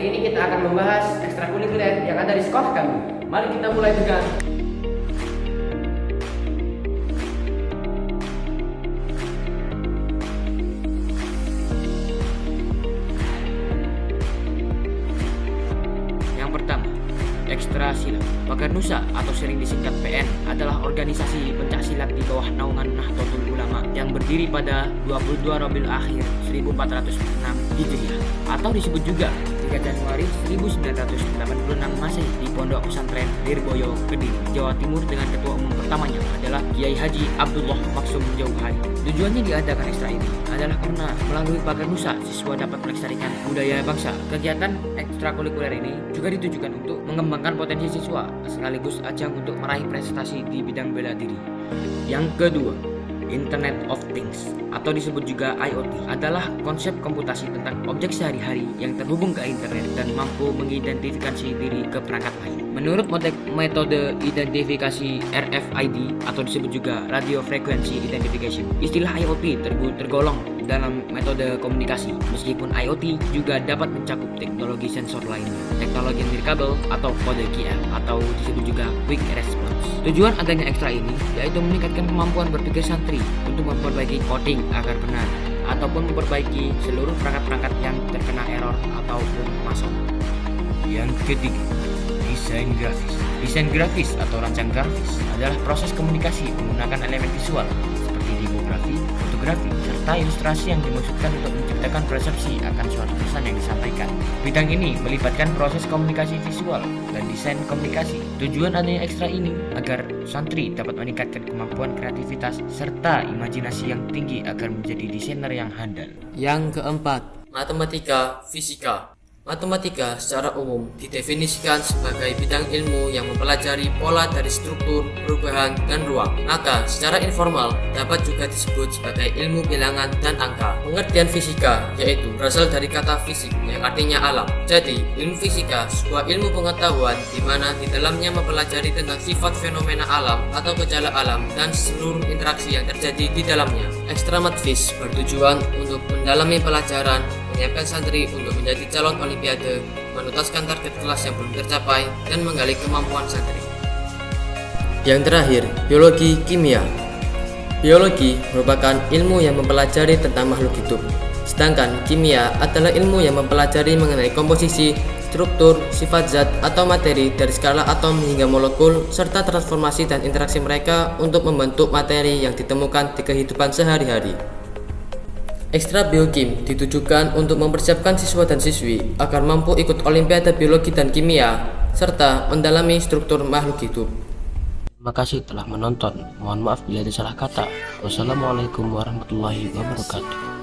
Hari ini kita akan membahas ekstrakurikuler yang ada di sekolah kami. Mari kita mulai dengan yang pertama, Ekstra Silat. Pagarnusa atau sering disingkat PN adalah organisasi pencaksilat di bawah naungan Nahdlatul Ulama yang berdiri pada 22 Rabiul Akhir 1406 Hijriah atau disebut juga 3 Januari 1986 Masehi di Pondok Pesantren Lirboyo, Kediri, Jawa Timur dengan ketua umum pertamanya adalah Kiai Haji Abdullah Maksum Jauhari. Tujuannya diadakan ekstra ini adalah karena melalui Pagarnusa siswa dapat melestarikan budaya bangsa. Kegiatan ekstrakurikuler ini juga ditujukan untuk mengembangkan potensi siswa sekaligus ajang untuk meraih prestasi di bidang bela diri. Yang kedua, Internet of Things atau disebut juga IoT adalah konsep komputasi tentang objek sehari-hari yang terhubung ke internet dan mampu mengidentifikasi diri ke perangkat lain. Menurut metode identifikasi RFID atau disebut juga Radio Frequency Identification, istilah IoT tergolong dalam metode komunikasi. Meskipun IoT juga dapat mencakup teknologi sensor lainnya, teknologi nirkabel atau kode QR atau disebut juga Quick Response. Tujuan adanya ekstra ini yaitu meningkatkan kemampuan berpikir santri untuk memperbaiki coding agar benar ataupun memperbaiki seluruh perangkat-perangkat yang terkena error ataupun masalah. Yang ketiga, desain grafis. Desain grafis atau rancang grafis adalah proses komunikasi menggunakan elemen visual seperti tipografi, fotografi, serta ilustrasi yang dimaksudkan untuk menciptakan persepsi akan suatu pesan yang disampaikan. Bidang ini melibatkan proses komunikasi visual dan desain komunikasi. Tujuan adanya ekstra ini agar santri dapat meningkatkan kemampuan kreativitas serta imajinasi yang tinggi agar menjadi desainer yang handal. Yang keempat, matematika fisika. Matematika secara umum didefinisikan sebagai bidang ilmu yang mempelajari pola dari struktur, perubahan, dan ruang. Maka secara informal dapat juga disebut sebagai ilmu bilangan dan angka. Pengertian fisika yaitu berasal dari kata fisik yang artinya alam. Jadi ilmu fisika sebuah ilmu pengetahuan di mana di dalamnya mempelajari tentang sifat fenomena alam atau gejala alam dan seluruh interaksi yang terjadi di dalamnya. Ekstramatfis bertujuan untuk mendalami pelajaran, menyiapkan santri untuk menjadi calon olimpiade, menuntaskan target kelas yang belum tercapai, dan menggali kemampuan santri. Yang terakhir, biologi kimia. Biologi merupakan ilmu yang mempelajari tentang makhluk hidup, sedangkan kimia adalah ilmu yang mempelajari mengenai komposisi, struktur, sifat zat atau materi dari skala atom hingga molekul, serta transformasi dan interaksi mereka untuk membentuk materi yang ditemukan di kehidupan sehari-hari. Ekstra Biokim ditujukan untuk mempersiapkan siswa dan siswi agar mampu ikut olimpiade biologi dan kimia serta mendalami struktur makhluk hidup. Terima kasih telah menonton. Mohon maaf bila ada salah kata. Wassalamualaikum warahmatullahi wabarakatuh.